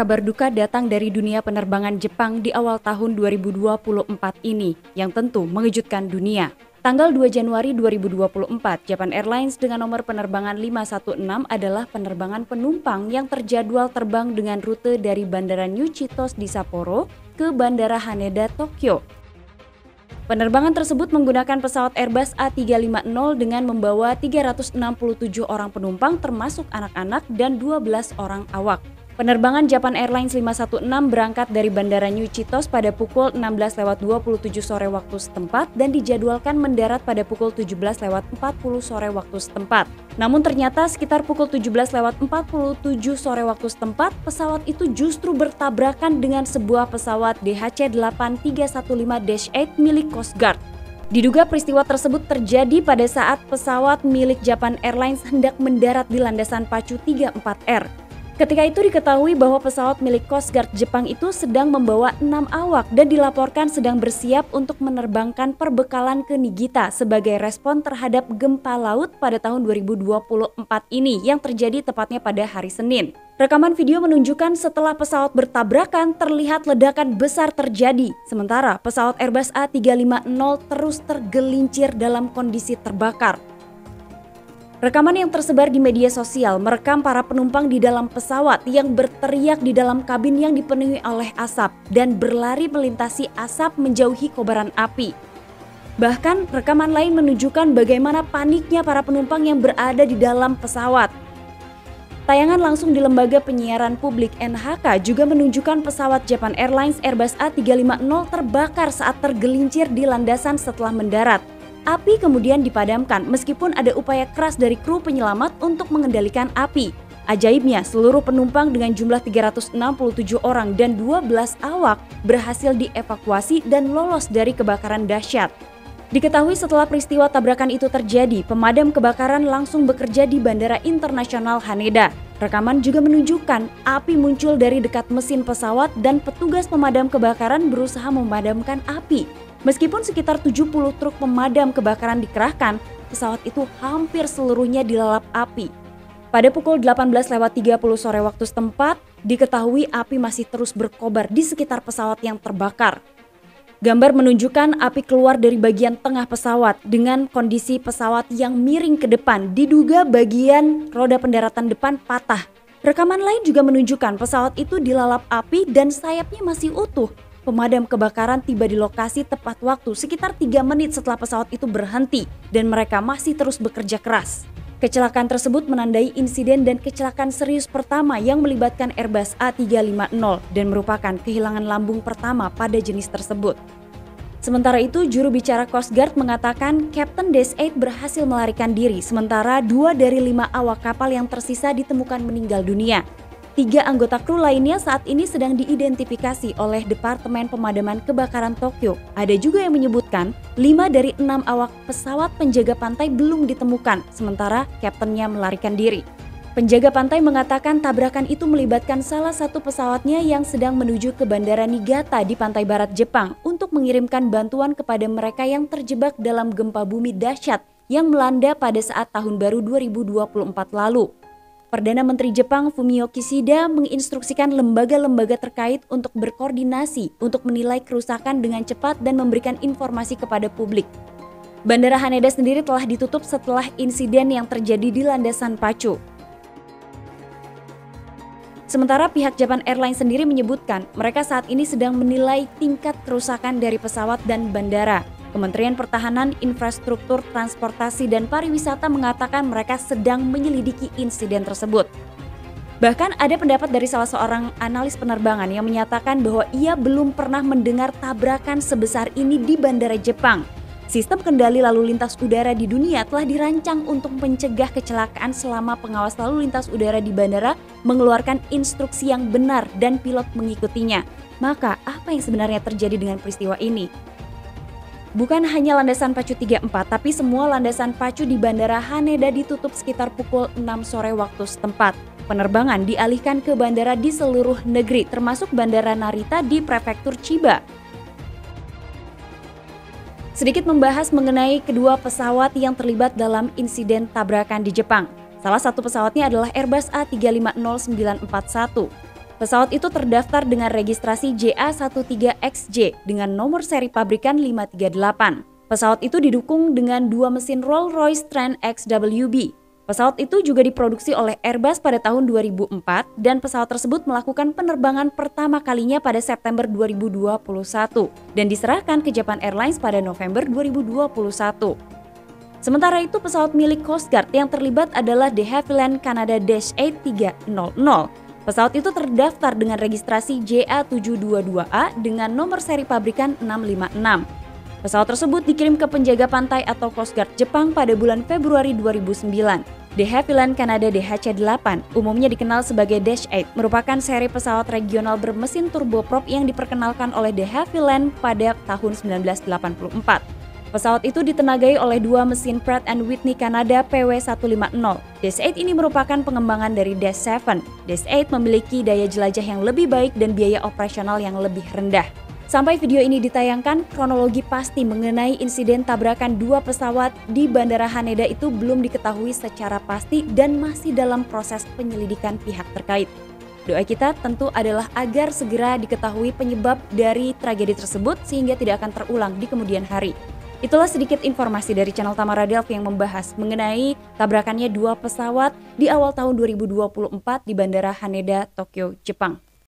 kabar duka datang dari dunia penerbangan Jepang di awal tahun 2024 ini, yang tentu mengejutkan dunia. Tanggal 2 Januari 2024, Japan Airlines dengan nomor penerbangan 516 adalah penerbangan penumpang yang terjadwal terbang dengan rute dari Bandara New Chitos di Sapporo ke Bandara Haneda, Tokyo. Penerbangan tersebut menggunakan pesawat Airbus A350 dengan membawa 367 orang penumpang termasuk anak-anak dan 12 orang awak. Penerbangan Japan Airlines 516 berangkat dari Bandara New Chitos pada pukul 16.27 sore waktu setempat dan dijadwalkan mendarat pada pukul 17.40 sore waktu setempat. Namun ternyata sekitar pukul 17.47 sore waktu setempat, pesawat itu justru bertabrakan dengan sebuah pesawat DHC-8315-8 milik Coast Guard. Diduga peristiwa tersebut terjadi pada saat pesawat milik Japan Airlines hendak mendarat di landasan pacu 34R. Ketika itu diketahui bahwa pesawat milik Coast Guard Jepang itu sedang membawa 6 awak dan dilaporkan sedang bersiap untuk menerbangkan perbekalan ke Niigata sebagai respon terhadap gempa laut pada tahun 2024 ini yang terjadi tepatnya pada hari Senin. Rekaman video menunjukkan setelah pesawat bertabrakan terlihat ledakan besar terjadi, sementara pesawat Airbus A350 terus tergelincir dalam kondisi terbakar. Rekaman yang tersebar di media sosial merekam para penumpang di dalam pesawat yang berteriak di dalam kabin yang dipenuhi oleh asap dan berlari melintasi asap menjauhi kobaran api. Bahkan rekaman lain menunjukkan bagaimana paniknya para penumpang yang berada di dalam pesawat. Tayangan langsung di lembaga penyiaran publik NHK juga menunjukkan pesawat Japan Airlines Airbus A350 terbakar saat tergelincir di landasan setelah mendarat. Api kemudian dipadamkan meskipun ada upaya keras dari kru penyelamat untuk mengendalikan api. Ajaibnya, seluruh penumpang dengan jumlah 367 orang dan 12 awak berhasil dievakuasi dan lolos dari kebakaran dahsyat. Diketahui setelah peristiwa tabrakan itu terjadi, pemadam kebakaran langsung bekerja di Bandara Internasional Haneda. Rekaman juga menunjukkan api muncul dari dekat mesin pesawat dan petugas pemadam kebakaran berusaha memadamkan api. Meskipun sekitar 70 truk pemadam kebakaran dikerahkan, pesawat itu hampir seluruhnya dilalap api. Pada pukul 18.30 sore waktu setempat, diketahui api masih terus berkobar di sekitar pesawat yang terbakar. Gambar menunjukkan api keluar dari bagian tengah pesawat dengan kondisi pesawat yang miring ke depan, diduga bagian roda pendaratan depan patah. Rekaman lain juga menunjukkan pesawat itu dilalap api dan sayapnya masih utuh. Pemadam kebakaran tiba di lokasi tepat waktu sekitar 3 menit setelah pesawat itu berhenti dan mereka masih terus bekerja keras. Kecelakaan tersebut menandai insiden dan kecelakaan serius pertama yang melibatkan Airbus A350 dan merupakan kehilangan lambung pertama pada jenis tersebut. Sementara itu, juru bicara Coast Guard mengatakan Kapten Dash 8 berhasil melarikan diri, sementara 2 dari 5 awak kapal yang tersisa ditemukan meninggal dunia. 3 anggota kru lainnya saat ini sedang diidentifikasi oleh Departemen Pemadaman Kebakaran Tokyo. Ada juga yang menyebutkan 5 dari 6 awak pesawat penjaga pantai belum ditemukan, sementara kaptennya melarikan diri. Penjaga pantai mengatakan tabrakan itu melibatkan salah satu pesawatnya yang sedang menuju ke Bandara Niigata di pantai barat Jepang untuk mengirimkan bantuan kepada mereka yang terjebak dalam gempa bumi dahsyat yang melanda pada saat Tahun Baru 2024 lalu. Perdana Menteri Jepang Fumio Kishida menginstruksikan lembaga-lembaga terkait untuk berkoordinasi untuk menilai kerusakan dengan cepat dan memberikan informasi kepada publik. Bandara Haneda sendiri telah ditutup setelah insiden yang terjadi di landasan pacu. Sementara pihak Japan Airlines sendiri menyebutkan mereka saat ini sedang menilai tingkat kerusakan dari pesawat dan bandara. Kementerian Pertahanan, Infrastruktur, Transportasi, dan Pariwisata mengatakan mereka sedang menyelidiki insiden tersebut. Bahkan ada pendapat dari salah seorang analis penerbangan yang menyatakan bahwa ia belum pernah mendengar tabrakan sebesar ini di bandara Jepang. Sistem kendali lalu lintas udara di dunia telah dirancang untuk mencegah kecelakaan selama pengawas lalu lintas udara di bandara mengeluarkan instruksi yang benar dan pilot mengikutinya. Maka apa yang sebenarnya terjadi dengan peristiwa ini? Bukan hanya landasan pacu 34, tapi semua landasan pacu di Bandara Haneda ditutup sekitar pukul 6 sore waktu setempat. Penerbangan dialihkan ke bandara di seluruh negeri, termasuk Bandara Narita di Prefektur Chiba. Sedikit membahas mengenai kedua pesawat yang terlibat dalam insiden tabrakan di Jepang. Salah satu pesawatnya adalah Airbus A350-941. Pesawat itu terdaftar dengan registrasi JA13XJ dengan nomor seri pabrikan 538. Pesawat itu didukung dengan 2 mesin Rolls-Royce Trent XWB. Pesawat itu juga diproduksi oleh Airbus pada tahun 2004 dan pesawat tersebut melakukan penerbangan pertama kalinya pada September 2021 dan diserahkan ke Japan Airlines pada November 2021. Sementara itu pesawat milik Coast Guard yang terlibat adalah de Havilland Canada -8 300. Pesawat itu terdaftar dengan registrasi JA722A dengan nomor seri pabrikan 656. Pesawat tersebut dikirim ke penjaga pantai atau Coast Guard Jepang pada bulan Februari 2009. De Havilland Canada DHC-8, umumnya dikenal sebagai Dash 8, merupakan seri pesawat regional bermesin turboprop yang diperkenalkan oleh de Havilland pada tahun 1984. Pesawat itu ditenagai oleh 2 mesin Pratt & Whitney Canada PW150. Dash 8 ini merupakan pengembangan dari Dash 7. Dash 8 memiliki daya jelajah yang lebih baik dan biaya operasional yang lebih rendah. Sampai video ini ditayangkan, kronologi pasti mengenai insiden tabrakan 2 pesawat di Bandara Haneda itu belum diketahui secara pasti dan masih dalam proses penyelidikan pihak terkait. Doa kita tentu adalah agar segera diketahui penyebab dari tragedi tersebut sehingga tidak akan terulang di kemudian hari. Itulah sedikit informasi dari channel Tamara Delv yang membahas mengenai tabrakannya 2 pesawat di awal tahun 2024 di Bandara Haneda, Tokyo, Jepang.